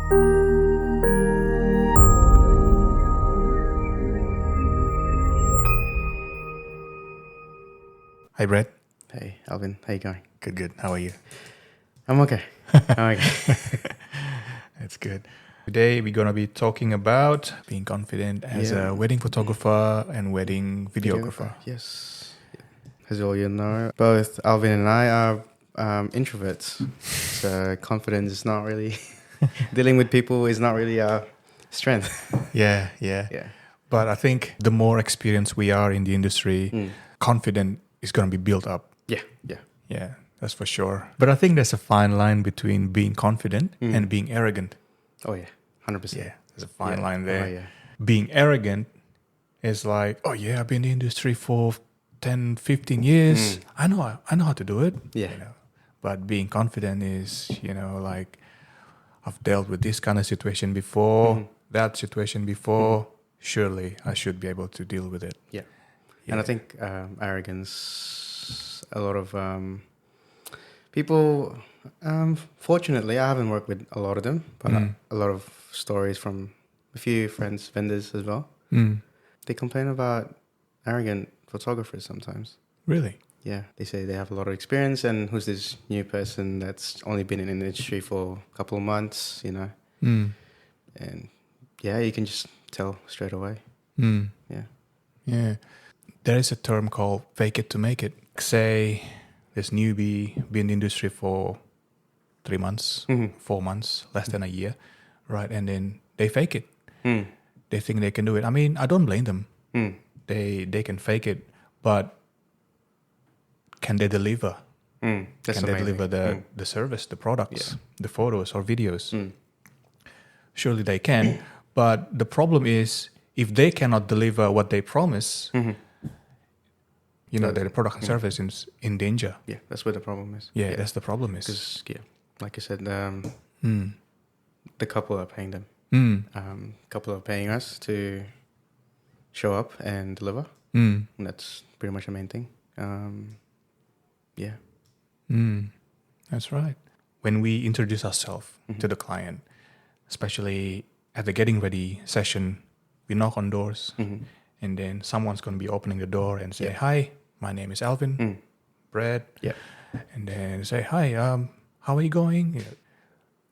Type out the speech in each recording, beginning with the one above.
Hi, Brett. Hey, Alvin. How you going? Good. How are you? I'm okay. I'm okay. That's good. Today, we're going to be talking about being confident as Yeah. a wedding photographer and wedding videographer. Yes. As all you know, both Alvin and I are introverts. So confidence is not really... dealing with people is not really our strength. Yeah. Yeah. But I think the more experienced we are in the industry, confidence is going to be built up. Yeah. Yeah, that's for sure. But I think there's a fine line between being confident and being arrogant. Oh, yeah. 100%. Yeah, there's a fine line there. Oh, yeah. Being arrogant is like, oh yeah, I've been in the industry for 10, 15 years. I know how to do it. Yeah. You know. But being confident is, like, I've dealt with this kind of situation before, that situation before. Surely I should be able to deal with it. Yeah. And I think arrogance, a lot of people, fortunately, I haven't worked with a lot of them, but a lot of stories from a few friends, vendors as well. They complain about arrogant photographers sometimes. Really? Yeah, they say they have a lot of experience and who's this new person that's only been in the industry for a couple of months, And yeah, you can just tell straight away. Yeah. There is a term called fake it to make it. Say this newbie been in the industry for 3 months, 4 months, less than a year, right? And then they fake it. They think they can do it. I mean, I don't blame them. They can fake it, but can they deliver? That's Can they amazing. deliver the service, the products, the photos or videos? Surely they can. But the problem is, if they cannot deliver what they promise, the product and service is in danger. Yeah, that's where the problem is. Yeah, that's the problem is. Because, like I said, the couple are paying them. Couple are paying us to show up and deliver. And that's pretty much the main thing. That's right. When we introduce ourselves to the client, especially at the getting ready session, we knock on doors, and then someone's going to be opening the door and say, "Hi, my name is Alvin, Brad," and then say, "Hi, how are you going?"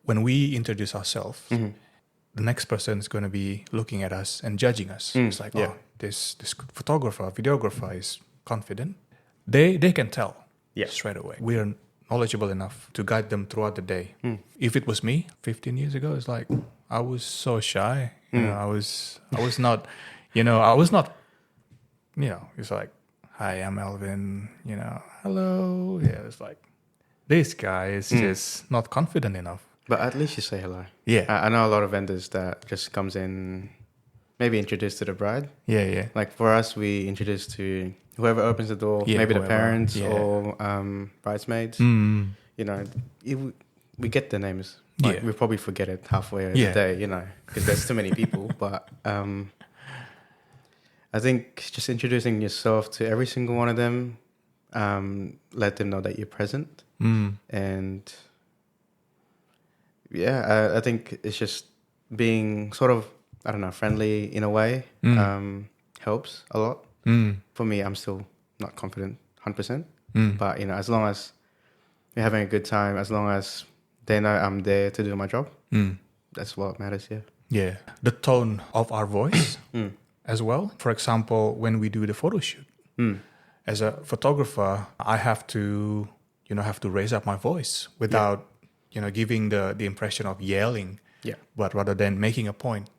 When we introduce ourselves, the next person is going to be looking at us and judging us. It's like, oh, this photographer, videographer is confident. They can tell straight away. We are knowledgeable enough to guide them throughout the day. If it was me 15 years ago, it's like I was so shy. I was not, it's like, "Hi, I'm Alvin, hello." Yeah, it's like, this guy is just not confident enough. But at least you say hello. Yeah. I know a lot of vendors that just comes in, maybe introduced to the bride. Yeah. Like for us, we introduce to whoever opens the door, maybe the parents or bridesmaids. We get their names. Like we probably forget it halfway of the day, because there's too many people. But I think just introducing yourself to every single one of them, let them know that you're present. And I think it's just being sort of, I don't know, friendly in a way helps a lot. For me, I'm still not confident 100%. But, as long as we're having a good time, as long as they know I'm there to do my job, that's what matters, Yeah. The tone of our voice as well. For example, when we do the photo shoot, as a photographer, I have to raise up my voice without, giving the impression of yelling, but rather than making a point.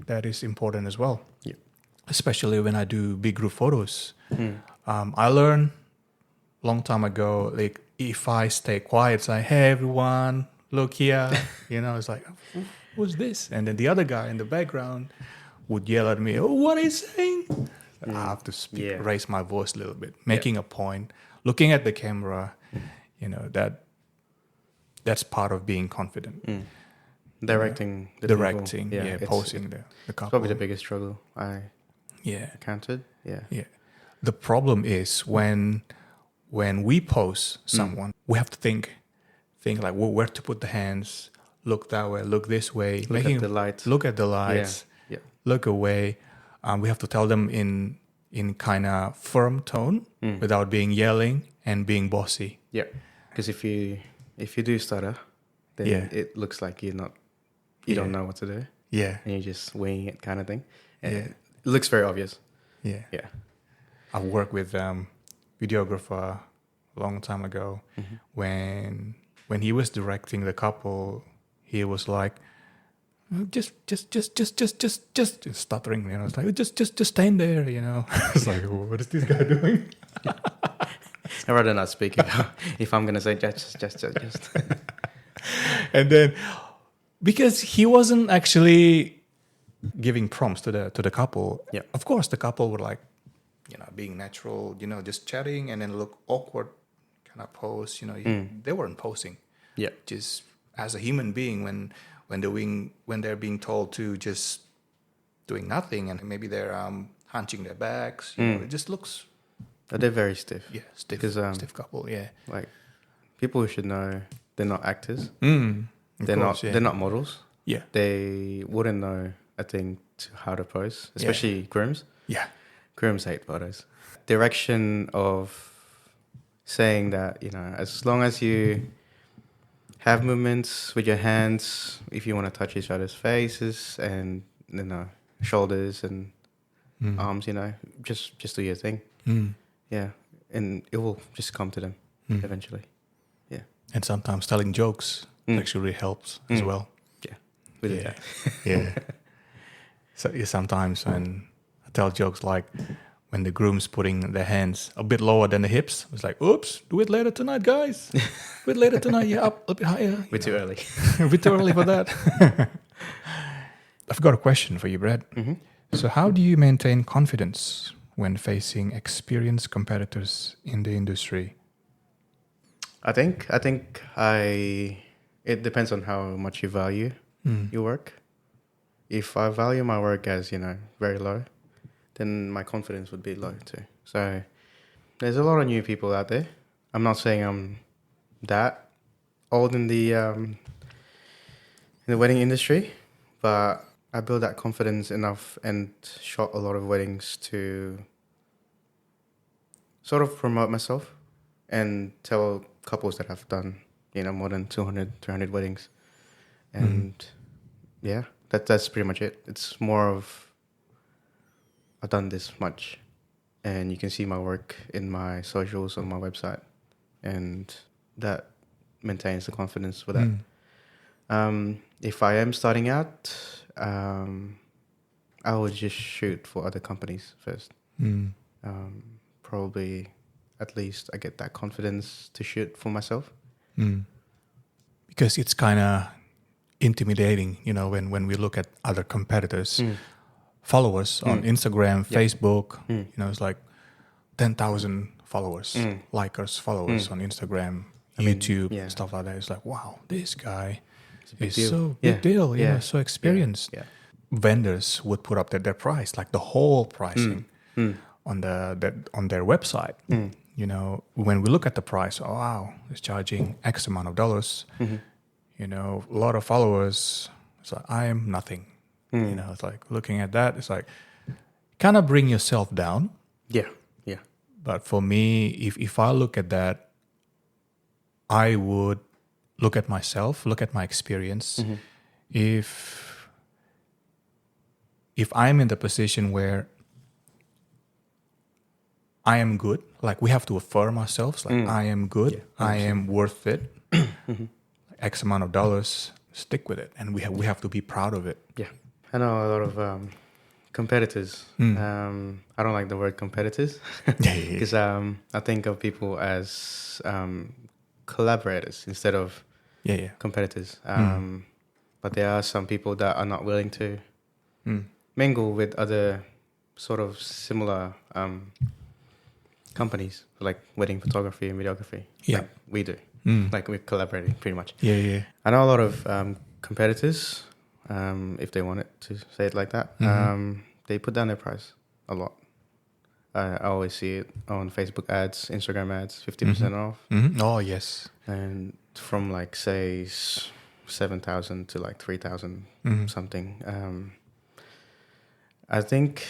That is important as well. Yeah. Especially when I do big group photos. I learned long time ago, like, if I stay quiet, say, "Hey everyone, look here," it's like, "Who's this?" And then the other guy in the background would yell at me, "Oh, what are you saying?" I have to speak, raise my voice a little bit, making a point, looking at the camera, that's part of being confident. Directing the Directing, people. posing the couple. It's probably the biggest struggle I encountered. Yeah. The problem is when we pose someone, we have to think like where to put the hands, look that way, look this way, Look making at the lights. look at the lights, Yeah. look away. We have to tell them in kind of firm tone without being yelling and being bossy. Yeah. Because if you do stutter, then Yeah. it looks like you Yeah. don't know what to do, Yeah, and you're just winging it, kind of thing. And Yeah. it looks very obvious. yeah. Yeah. I worked with videographer a long time ago. When he was directing the couple, he was like, just stuttering. You know, it's like just stand there. You know, it's like, what is this guy doing? I'd rather not speak if I'm gonna say just. And then because he wasn't actually giving prompts to the couple, Yeah. of course the couple were like, you know, being natural, you know, just chatting and then look awkward kind of pose, you know, they weren't posing. Yeah. Just as a human being when they're being told to just doing nothing and maybe they're hunching their backs, you know, it just looks But they're very stiff. stiff, Because, stiff couple, yeah. Like, people should know they're not actors. Of They're course, not. They're not models. Yeah. They wouldn't know a thing to how to pose, especially grooms. Yeah. Grooms hate photos. Direction of saying that, you know, as long as you have movements with your hands, if you want to touch each other's faces and, you know, shoulders and arms, you know, just do your thing. Yeah, and it will just come to them eventually. Yeah, And sometimes telling jokes actually really helps as well. yeah, we do Yeah. that. Yeah. So yeah, sometimes when I tell jokes like when the groom's putting their hands a bit lower than the hips, it's like, oops, do it later tonight, guys. Do it later tonight. Yeah, up a bit higher. We're too early. A bit too early for that. I've got a question for you, Brad. So how do you maintain confidence when facing experienced competitors in the industry? I think it depends on how much you value your work. If I value my work as, you know, very low, then my confidence would be low too. So there's a lot of new people out there. I'm not saying I'm that old in the wedding industry, but I built that confidence enough and shot a lot of weddings to sort of promote myself and tell couples that I've done, you know, more than 200, 300 weddings. And yeah, that's pretty much it. It's more of, I've done this much and you can see my work in my socials on my website, and that maintains the confidence for that. If I am starting out, I would just shoot for other companies first. Probably at least I get that confidence to shoot for myself. Because it's kind of intimidating, you know, when we look at other competitors, followers on Instagram, Facebook, you know, it's like 10,000 followers, likers, followers on Instagram, YouTube, stuff like that. It's like, wow, this guy is deal. so big deal, you know, so experienced. Yeah. Vendors would put up their price, like the whole pricing on their website. You know, when we look at the price, oh wow, it's charging X amount of dollars. You know, a lot of followers. It's like I am nothing. You know, it's like looking at that, it's like kind of bring yourself down. Yeah. But for me, if I look at that, I would look at myself, look at my experience. If I'm in the position where I am good, like we have to affirm ourselves, like I am good, I am worth it. X amount of dollars, stick with it, and we have to be proud of it. Yeah. I know a lot of competitors. I don't like the word competitors because I think of people as collaborators instead of competitors. But there are some people that are not willing to mingle with other sort of similar companies like wedding photography and videography. Yeah. Like we do. Like we're collaborating pretty much. Yeah. I know a lot of competitors, if they wanted to say it like that, they put down their price a lot. I always see it on Facebook ads, Instagram ads, 50% off. Oh, yes. And from like, say, 7,000 to like 3,000 Mhm. something. I think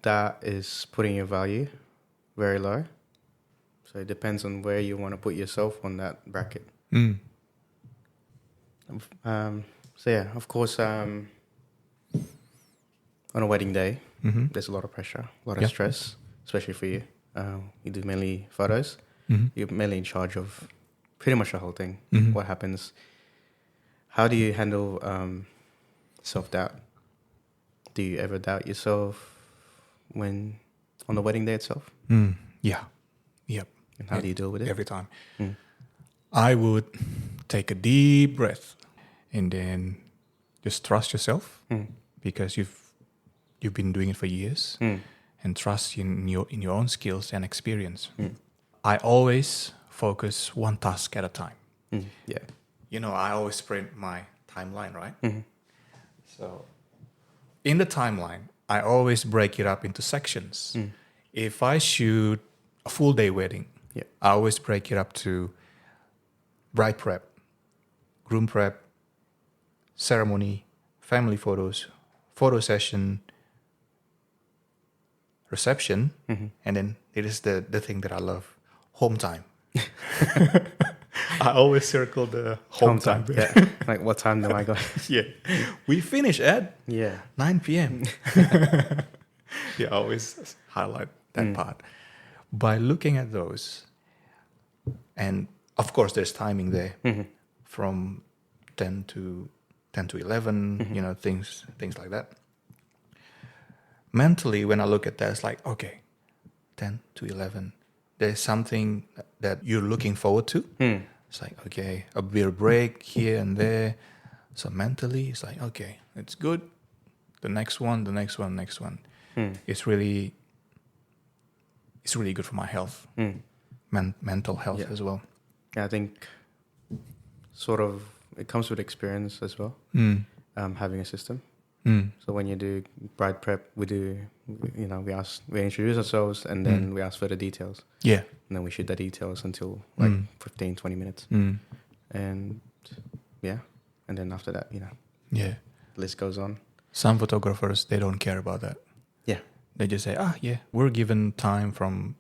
that is putting your value very low. So it depends on where you want to put yourself on that bracket. Mm. So yeah, of course, on a wedding day, Mhm. there's a lot of pressure, a lot of Yeah. stress, especially for you. You do mainly photos. Mhm. You're mainly in charge of pretty much the whole thing. Mhm. What happens? How do you handle self-doubt? Do you ever doubt yourself when on the wedding day itself? Mm. Yeah. Yep. And how do you deal with it? Every time. Mm. I would take a deep breath and then just trust yourself Mm. because you've been doing it for years, Mm. and trust in your own skills and experience. Mm. I always focus one task at a time. Mm. Yeah. You know, I always print my timeline, right? Mhm. So in the timeline, I always break it up into sections. Mm. If I shoot a full day wedding, Yeah. I always break it up to bride prep, groom prep, ceremony, family photos, photo session, reception, Mhm. and then it is the thing that I love, home time. I always circle the home time. Yeah. Like what time do I go? Yeah. We finish at Yeah. 9 p.m. Yeah, I always highlight that part. By looking at those, and of course there's timing there Mhm. from 10 to 11, you know, things like that. Mentally, when I look at that, it's like, okay, 10 to 11, there's something that you're looking forward to. Mm. It's like, okay, a beer break here and there. So mentally, it's like, okay, it's good. The next one. Mm. It's really good for my health, Mm. mental health Yeah. as well. Yeah, I think sort of it comes with experience as well. Mm. Having a system. Mm. So when you do bride prep, we introduce ourselves and then we ask for the details. Yeah. And then we shoot the details until like 15, 20 minutes. Mm. And yeah. And then after that, Yeah. list goes on. Some photographers, they don't care about that. Yeah. They just say, yeah, we're given time from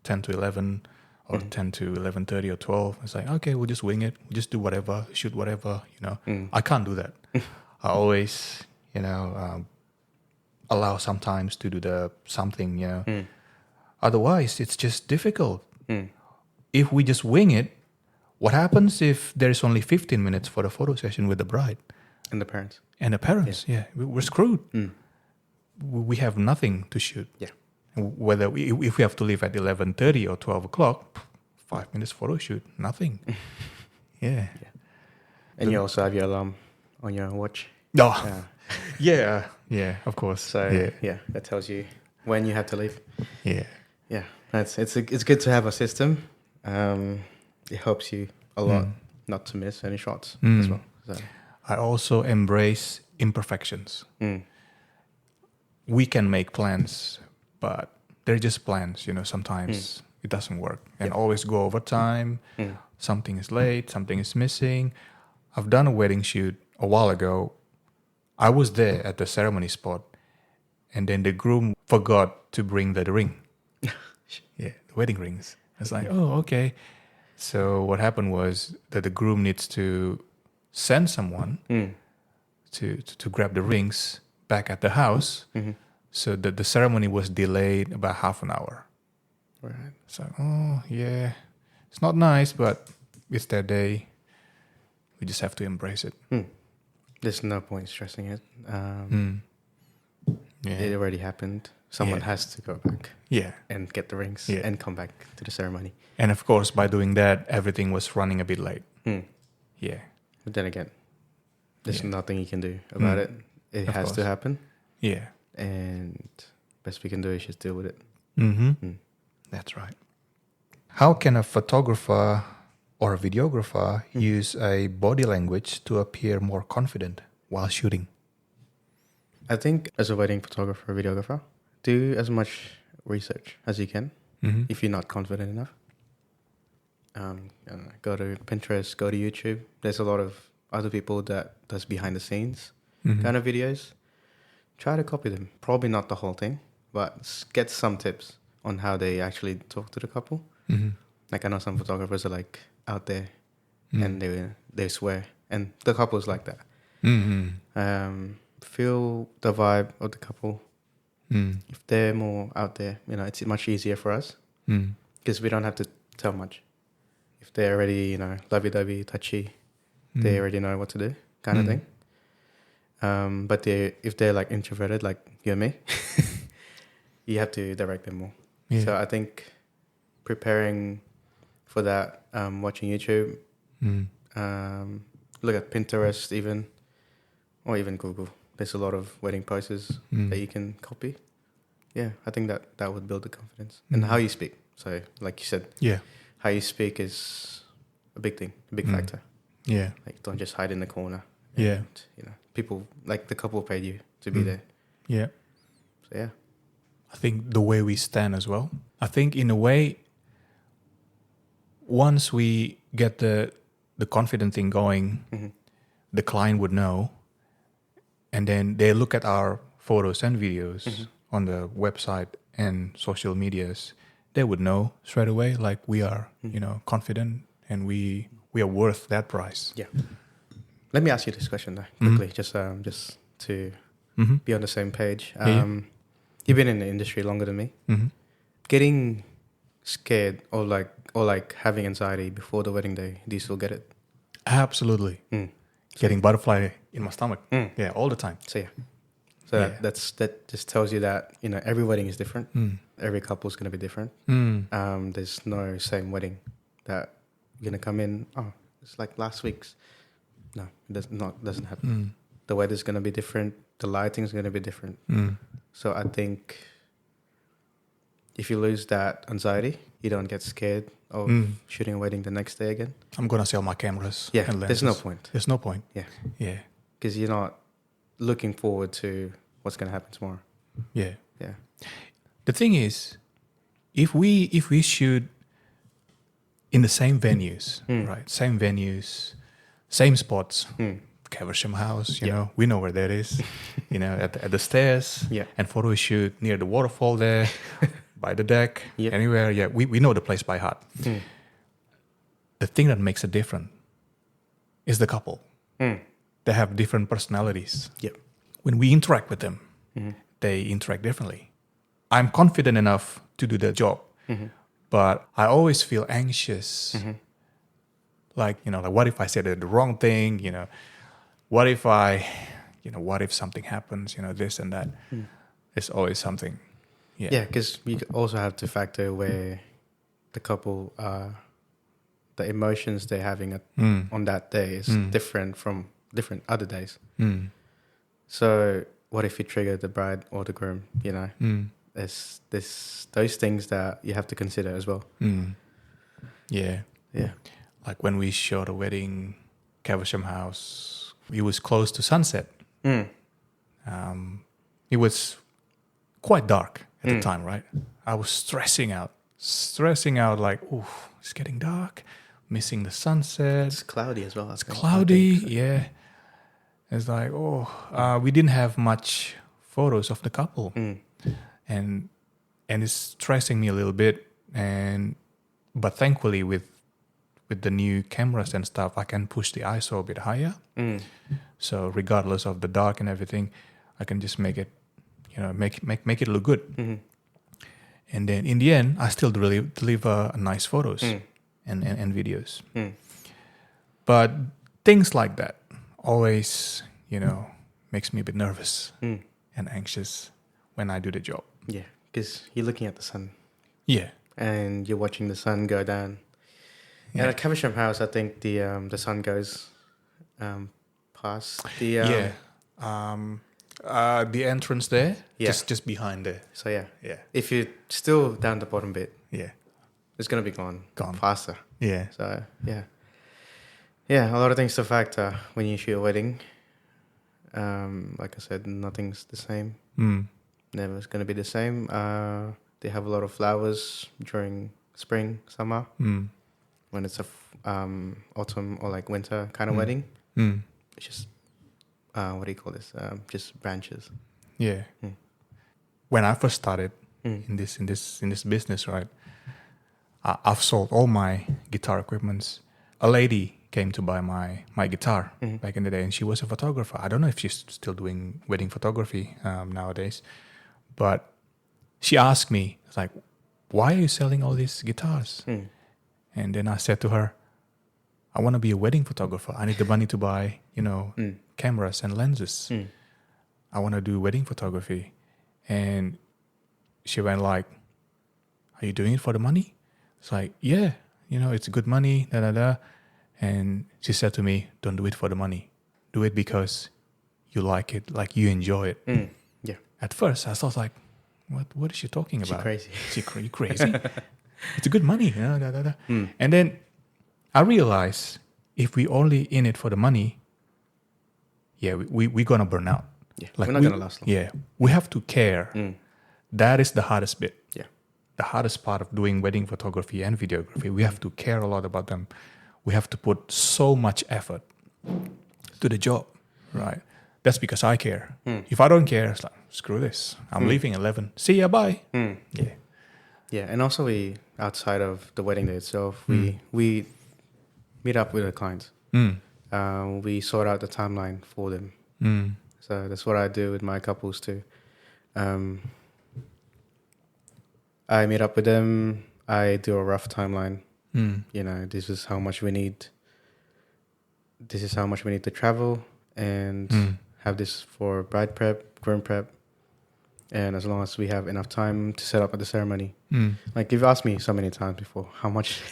10 to 11 or 10 to 11:30 or 12. It's like, okay, we'll just wing it. We'll just do whatever, shoot whatever, you know. I can't do that. I always, allow sometimes to do something, Otherwise, it's just difficult. If we just wing it, what happens if there's only 15 minutes for the photo session with the bride? And the parents. And the parents, we're screwed. We have nothing to shoot. Yeah. Whether if we have to leave at 11:30 or 12 o'clock, 5 minutes photo shoot, nothing. Yeah. And you also have your alarm on your watch. No. Yeah, of course. So yeah, that tells you when you have to leave. Yeah. Yeah, it's good to have a system. It helps you a lot not to miss any shots as well. So. I also embrace imperfections. We can make plans, but they're just plans, sometimes it doesn't work. And always go over time. Something is late, something is missing. I've done a wedding shoot a while ago. I was there at the ceremony spot, and then the groom forgot to bring the ring. The wedding rings. It's like, oh, okay. So what happened was that the groom needs to send someone to grab the rings back at the house. So that the ceremony was delayed about half an hour. Right. So, oh, yeah. It's not nice, but it's their day. We just have to embrace it. There's no point stressing it. Yeah. It already happened. Someone has to go back Yeah. and get the rings Yeah. and come back to the ceremony. And of course, by doing that, everything was running a bit late. Yeah. But then again, there's nothing you can do about it. It Of has course. to happen. Yeah. And best we can do is just deal with it. That's right. How can a photographer or a videographer use a body language to appear more confident while shooting? I think as a wedding photographer, videographer, do as much research as you can if you're not confident enough. I don't know, go to Pinterest, go to YouTube. There's a lot of other people that does behind the scenes kind of videos. Try to copy them. Probably not the whole thing, but get some tips on how they actually talk to the couple. Like I know some photographers are like out there and they swear, and the couple's like that. Feel the vibe of the couple. If they're more out there, you know, it's much easier for us because we don't have to tell much. If they're already, you know, lovey-dovey, touchy, they already know what to do, kind of thing. But if they're like introverted, like you and me, you have to direct them more. Yeah. So I think preparing for that, watching YouTube, look at Pinterest even, or even Google. There's a lot of wedding poses that you can copy. Yeah, I think that would build the confidence. And how you speak. So like you said, how you speak is a big thing, a big factor. Yeah. Like don't just hide in the corner. Yeah. And, you know, people, like the couple paid you to be there. Yeah. So yeah. I think the way we stand as well. I think in a way, once we get the confident thing going, the client would know, and then they look at our photos and videos on the website and social medias, they would know straight away, like we are, you know, confident and we are worth that price. Yeah. Let me ask you this question though, quickly, just to be on the same page. You've been in the industry longer than me. Getting scared or like having anxiety before the wedding day, do you still get it? Absolutely. Getting butterfly in my stomach. Yeah, all the time. So yeah. So that just tells you that, you know, every wedding is different. Every couple is going to be different. There's no same wedding that you're going to come in, oh, it's like last week's. No, it doesn't happen. The weather's going to be different. The lighting's going to be different. So I think if you lose that anxiety, you don't get scared of shooting a wedding the next day again. I'm going to sell my cameras. Yeah, and lenses. there's no point. There's no point. Yeah. Yeah. Because you're not looking forward to what's going to happen tomorrow. Yeah. Yeah. The thing is, if we shoot in the same venues, right? Same venues, same spots, Caversham House, you know, we know where that is, you know, at the stairs, and photo shoot near the waterfall there, by the deck, anywhere. Yeah, we know the place by heart. The thing that makes it different is the couple. They have different personalities. Yep. When we interact with them, they interact differently. I'm confident enough to do the job, but I always feel anxious. Like, you know, like what if I said the wrong thing? You know, what if something happens? You know, this and that. It's always something. Yeah, because you also have to factor where the couple, the emotions they're having on that day is different from different other days. So what if you trigger the bride or the groom? You know, there's those things that you have to consider as well. Yeah. Like when we shot a wedding, Caversham House, it was close to sunset. It was quite dark at the time, right? I was stressing out like, oh, it's getting dark, missing the sunset. It's cloudy as well. It's cloudy, yeah. It's like, we didn't have much photos of the couple. And it's stressing me a little bit. But thankfully with the new cameras and stuff, I can push the ISO a bit higher. So regardless of the dark and everything, I can just make it, you know, make it look good. And then in the end, I still deliver nice photos and videos. But things like that always, you know, makes me a bit nervous and anxious when I do the job. Yeah, because you're looking at the sun. Yeah. And you're watching the sun go down. Yeah. And at Caversham House, I think the sun goes past the... the entrance there, just behind there. So yeah. If you're still down the bottom bit, yeah, it's gonna be gone faster. Yeah. So yeah, a lot of things to factor when you shoot a wedding. Like I said, nothing's the same. Never is gonna be the same. They have a lot of flowers during spring, summer. when it's a autumn or like winter kind of wedding. It's just what do you call this? Just branches. Yeah. When I first started in this business, right? I've sold all my guitar equipments. A lady came to buy my guitar back in the day, and she was a photographer. I don't know if she's still doing wedding photography nowadays, but she asked me, it's like, why are you selling all these guitars? And then I said to her, I want to be a wedding photographer. I need the money to buy, cameras and lenses. I want to do wedding photography. And she went like, are you doing it for the money? It's like, yeah, it's good money, And she said to me, don't do it for the money. Do it because you like it, like you enjoy it. Yeah. At first, I thought like, what is she talking about? Crazy. She crazy? It's a good money. And then I realized if we only in it for the money, we're going to burn out. Yeah, we're not going to last long. Yeah, we have to care. That is the hardest bit. Yeah. The hardest part of doing wedding photography and videography. We have to care a lot about them. We have to put so much effort to the job, right? That's because I care. If I don't care, it's like, screw this. I'm leaving 11. See ya, bye. Yeah. Yeah, and also we, outside of the wedding day itself, we meet up with the clients. We sort out the timeline for them. So that's what I do with my couples too. I meet up with them. I do a rough timeline. This is how much we need. This is how much we need to travel and have this for bride prep, groom prep. And as long as we have enough time to set up at the ceremony. Like you've asked me so many times before, how much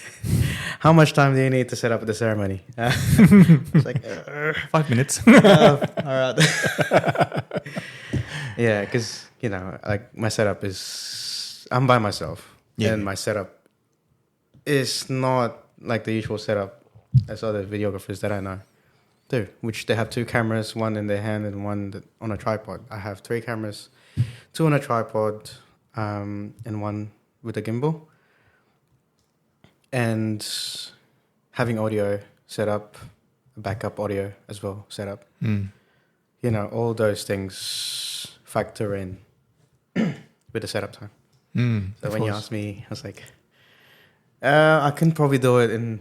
time do you need to set up at the ceremony? It's like 5 minutes. all right. Yeah, because like my setup is I'm by myself, and my setup is not like the usual setup as other videographers that I know do, which they have 2 cameras, one in their hand and one on a tripod. I have 3 cameras, 2 on a tripod, and 1 with a gimbal, and having audio set up, backup audio as well set up. All those things factor in with the setup time. So when you asked me, I was like, I can probably do it in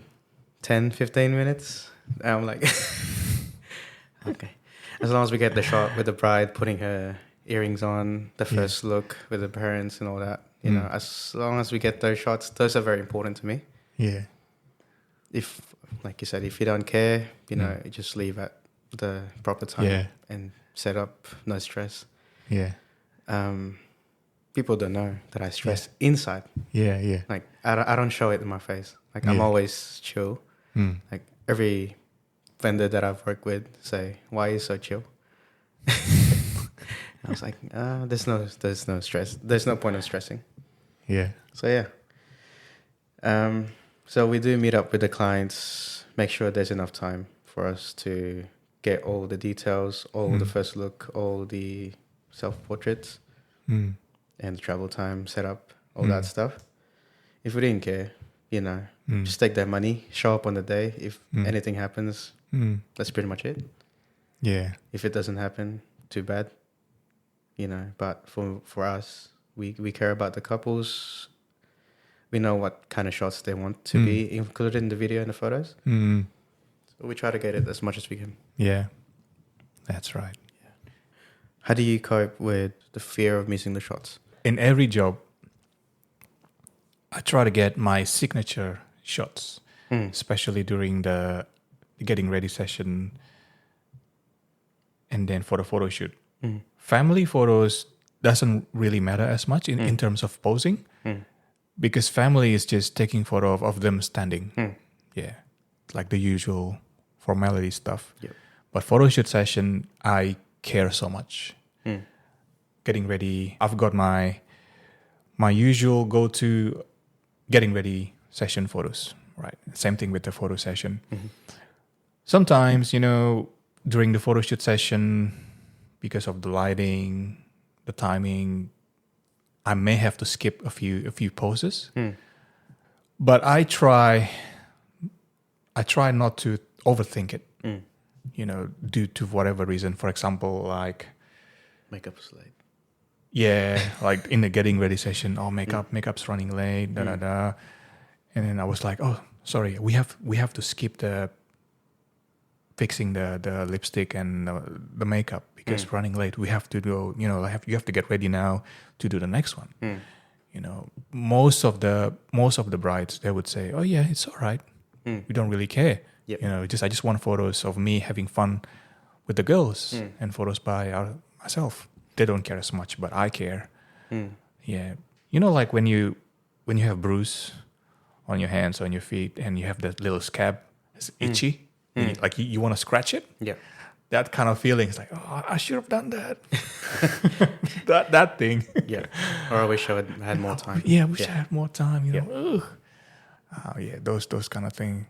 10, 15 minutes. And I'm like, okay. As long as we get the shot with the bride putting her earrings on, the first look with the parents and all that, as long as we get those shots, those are very important to me. Yeah. If, like you said, if you don't care, you just leave at the proper time and set up, no stress. Yeah. People don't know that I stress inside. Yeah. Like, I don't show it in my face. Like, I'm always chill. Like, every vendor that I've worked with say, why are you so chill? I was like, there's no stress. There's no point of stressing. Yeah. So, yeah. So we do meet up with the clients, make sure there's enough time for us to get all the details, all the first look, all the self-portraits, and the travel time, set up, all that stuff. If we didn't care, just take their money, show up on the day. If anything happens, that's pretty much it. Yeah. If it doesn't happen, too bad. But for us, we care about the couples. We know what kind of shots they want to be included in the video and the photos. So we try to get it as much as we can. Yeah. That's right. Yeah. How do you cope with the fear of missing the shots? In every job, I try to get my signature shots, especially during the getting ready session and then for the photo shoot. Family photos doesn't really matter as much in terms of posing because family is just taking photo of them standing. Yeah, like the usual formality stuff. Yep. But photo shoot session, I care so much. Getting ready, I've got my usual go-to getting ready session photos, right? Same thing with the photo session. Sometimes, during the photo shoot session, because of the lighting, the timing, I may have to skip a few poses. But I try I try not to overthink it. Mm. You know, due to whatever reason. For example, like Makeup's late. yeah, like in the getting ready session, oh makeup's running late, da da da, and then I was like, oh sorry, we have to skip the fixing the lipstick and the makeup because it's running late. We have to go, you know, you have to get ready now to do the next one. You know, most of the brides, they would say, oh yeah, it's all right. We don't really care. Yep. You know, I just want photos of me having fun with the girls and photos by myself. They don't care as much, but I care. Yeah. You know, like when you have bruise on your hands, on your feet, and you have that little scab, it's itchy. And like you want to scratch it. Yeah. That kind of feeling is like, oh, I should have done that. that thing. Yeah. Or I wish I had more time. Yeah, I wish I had more time. You know. Ugh. Oh yeah, those kind of things.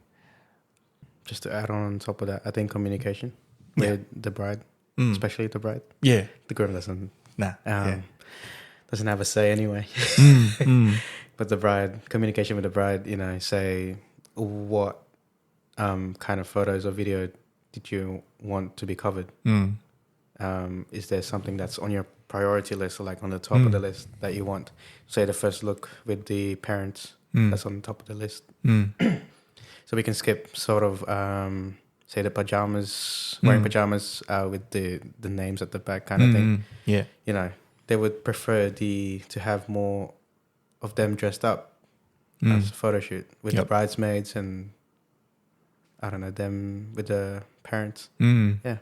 Just to add on top of that, I think communication with the bride, especially the bride. Yeah. The groom doesn't Yeah. doesn't have a say anyway. But the bride, communication with the bride, you know, say what kind of photos or video did you want to be covered? Is there something that's on your priority list or like on the top of the list that you want? Say the first look with the parents, that's on the top of the list. So we can skip sort of, say the pajamas, wearing pajamas with the names at the back kind of thing. Yeah. You know, they would prefer to have more of them dressed up as a photo shoot with the bridesmaids and I don't know, them with the parents. Yeah.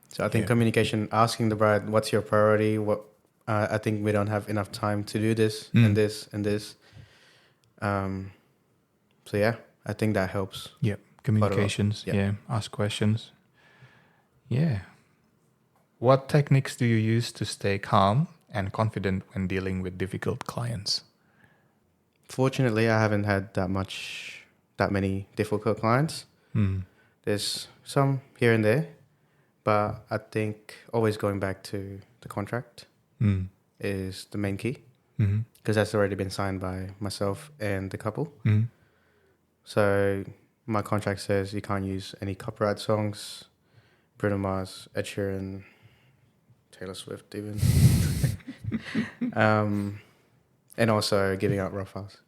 So I think communication, asking the bride, what's your priority? What I think we don't have enough time to do this and this and this. So yeah, I think that helps. Yeah. Communications. Yeah. Ask questions. Yeah. What techniques do you use to stay calm and confident when dealing with difficult clients? Fortunately, I haven't had that many difficult clients. There's some here and there, but I think always going back to the contract is the main key because that's already been signed by myself and the couple. So my contract says you can't use any copyright songs, Bruno Mars, Ed Sheeran, Taylor Swift even. And also giving out raw files.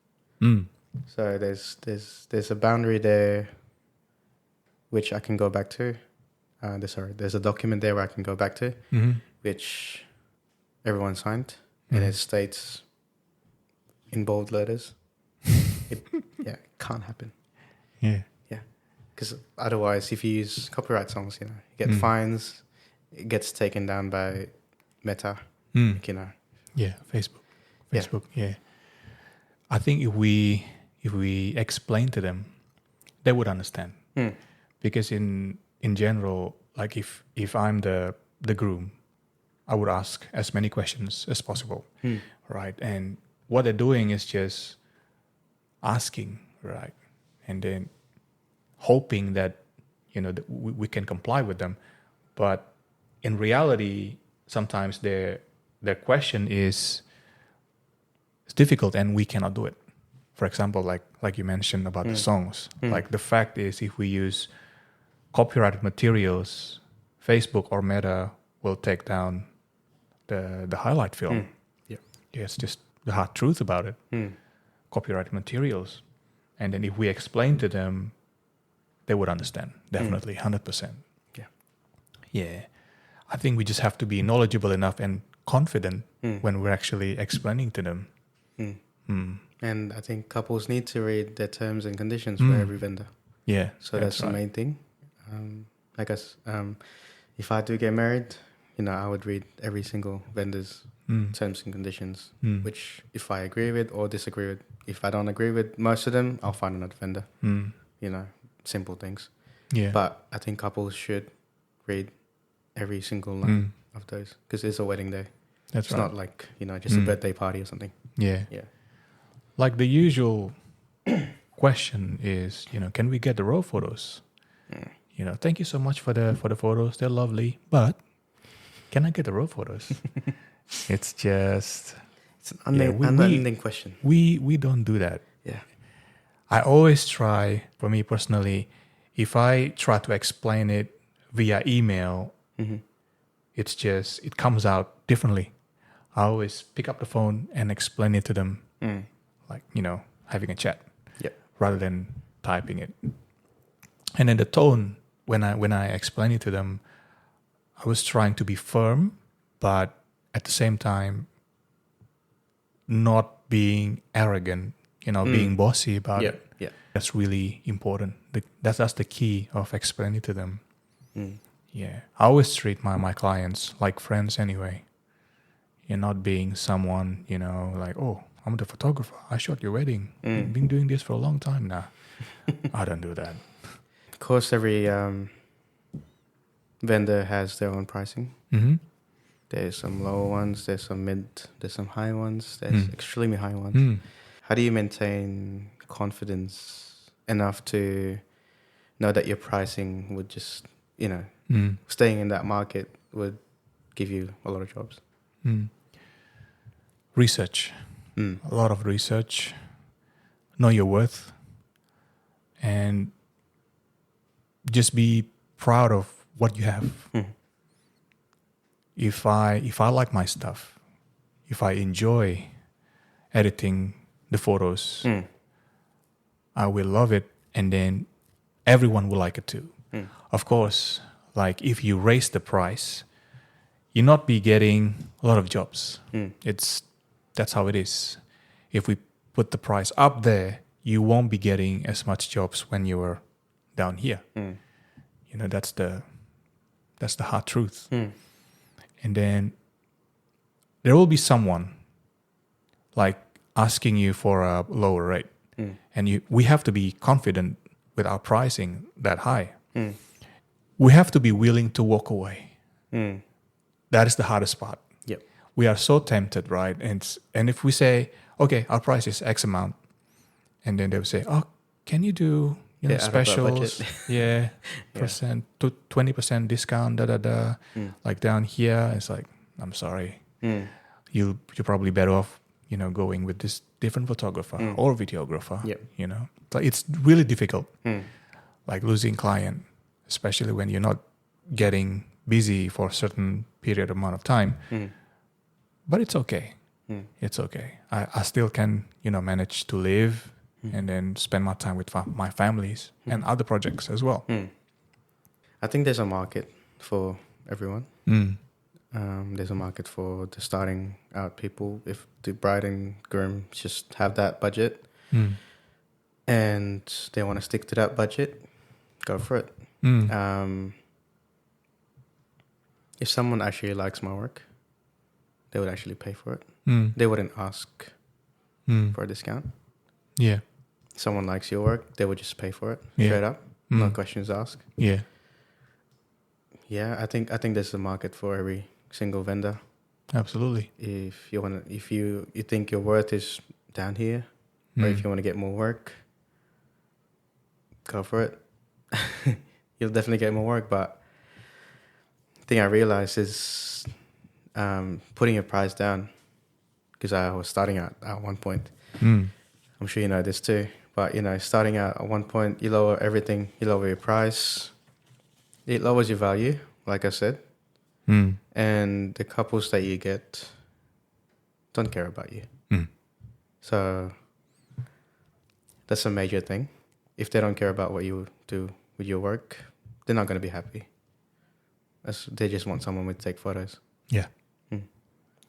So there's a boundary there which I can go back to. There's a document there where I can go back to, which everyone signed, and it states in bold letters, it can't happen. Yeah. Yeah, because otherwise, if you use copyright songs, you know, you get fines. It gets taken down by Meta. Like, you know. Yeah, Facebook. Yeah. I think if we explain to them, they would understand. Because in general, like if I'm the groom, I would ask as many questions as possible, right? And what they're doing is just asking, right? And then hoping that, you know, that we can comply with them. But in reality, sometimes their question is difficult and we cannot do it. For example, like you mentioned about the songs, like the fact is if we use copyrighted materials, Facebook or Meta will take down the highlight film. Yeah, it's just the hard truth about it. Copyrighted materials. And then if we explain to them, they would understand, definitely, 100%. Yeah. I think we just have to be knowledgeable enough and confident when we're actually explaining to them. And I think couples need to read their terms and conditions for every vendor. Yeah. So that's the main thing. Like us, if I do get married, you know, I would read every single vendor's terms and conditions, which if I agree with or disagree with. If I don't agree with most of them, I'll find another vendor. You know, simple things. Yeah. But I think couples should read every single line of those because it's a wedding day. It's not like, you know, just a birthday party or something. Yeah. Yeah. Like the usual question is, you know, can we get the raw photos? You know, thank you so much for the photos. They're lovely, but can I get the raw photos? It's just it's an unending question. We don't do that. Yeah. I always try, for me personally, if I try to explain it via email, it comes out differently. I always pick up the phone and explain it to them, like, having a chat Yep. rather than typing it. And then the tone, when I explain it to them, I was trying to be firm, but at the same time, not being arrogant, being bossy about Yeah. it. Yeah. That's really important. That's the key of explaining to them. Mm. Yeah, I always treat my clients like friends anyway. You're not being someone, like, oh, I'm the photographer. I shot your wedding. I've been doing this for a long time now. I don't do that. Of course, every vendor has their own pricing. Mm-hmm. There's some lower ones, there's some mid, there's some high ones, there's extremely high ones. Mm. How do you maintain confidence enough to know that your pricing would just, staying in that market would give you a lot of jobs? Research. A lot of research. Know your worth. And just be proud of what you have. If I like my stuff, if I enjoy editing the photos, I will love it, and then everyone will like it too. Of course, like if you raise the price, you'll not be getting a lot of jobs. That's how it is. If we put the price up there, you won't be getting as much jobs when you are down here. That's the hard truth. And then there will be someone like asking you for a lower rate, and we have to be confident with our pricing that high. We have to be willing to walk away. That is the hardest part. Yep. We are so tempted, right? And if we say, okay, our price is X amount, and then they'll say, oh, can you do Out of that specials? budget. Yeah, percent to 20% discount, like down here. It's like, I'm sorry, you're probably better off, going with this different photographer or videographer. Yep. So it's really difficult, like losing client, especially when you're not getting busy for a certain period amount of time. But it's okay. It's okay. I still can, manage to live and then spend my time with my families and other projects as well. I think there's a market for everyone. There's a market for the starting out people. If the bride and groom just have that budget and they want to stick to that budget, go for it. If someone actually likes my work, they would actually pay for it. They wouldn't ask for a discount. Yeah. Someone likes your work, they would just pay for it straight up, no questions asked. Yeah. Yeah, I think there's a market for every single vendor. Absolutely. If you think your worth is down here, or if you want to get more work, go for it. You'll definitely get more work. But the thing I realized is putting your price down, because I was starting out at one point. I'm sure you know this too. But starting out at one point, you lower everything. You lower your price. It lowers your value, like I said. And the couples that you get don't care about you. So that's a major thing. If they don't care about what you do with your work, they're not going to be happy. They just want someone to take photos. Yeah.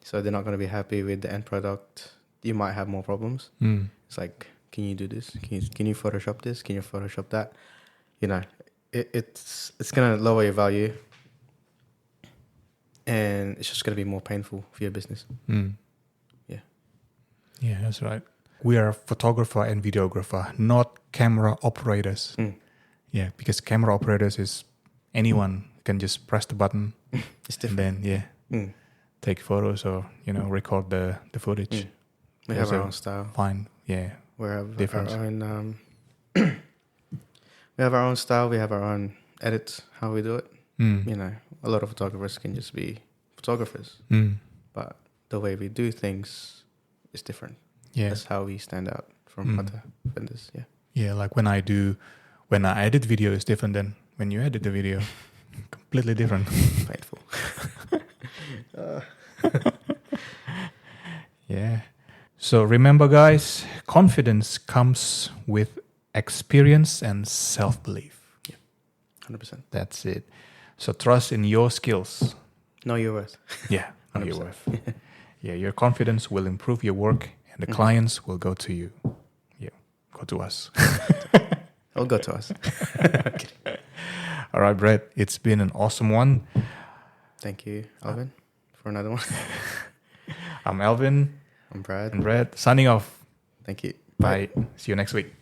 So they're not going to be happy with the end product. You might have more problems. It's like, can you do this? Can you Photoshop this? Can you Photoshop that? It's going to lower your value. And it's just going to be more painful for your business. Yeah. Yeah, that's right. We are photographer and videographer, not camera operators. Yeah, because camera operators is anyone can just press the button It's and different. then, take photos or, record the footage. We have There's our a own style. Fine, yeah. We have difference. our own. We have our own style. We have our own edits. How we do it. A lot of photographers can just be photographers, but the way we do things is different. Yeah. That's how we stand out from other vendors. Yeah. Yeah, like when I edit video is different than when you edit the video. Completely different. Painful. Yeah. So remember, guys, confidence comes with experience and self-belief. 100%. That's it. So trust in your skills. Know your worth. Yeah, know your 100%. worth. Yeah, your confidence will improve your work, and the clients will go to you. Yeah, go to us. Or go to us. All right, Brett, it's been an awesome one. Thank you, Alvin, for another one. I'm Alvin I'm Brad. and Brett signing off. Thank you. Bye. See you next week.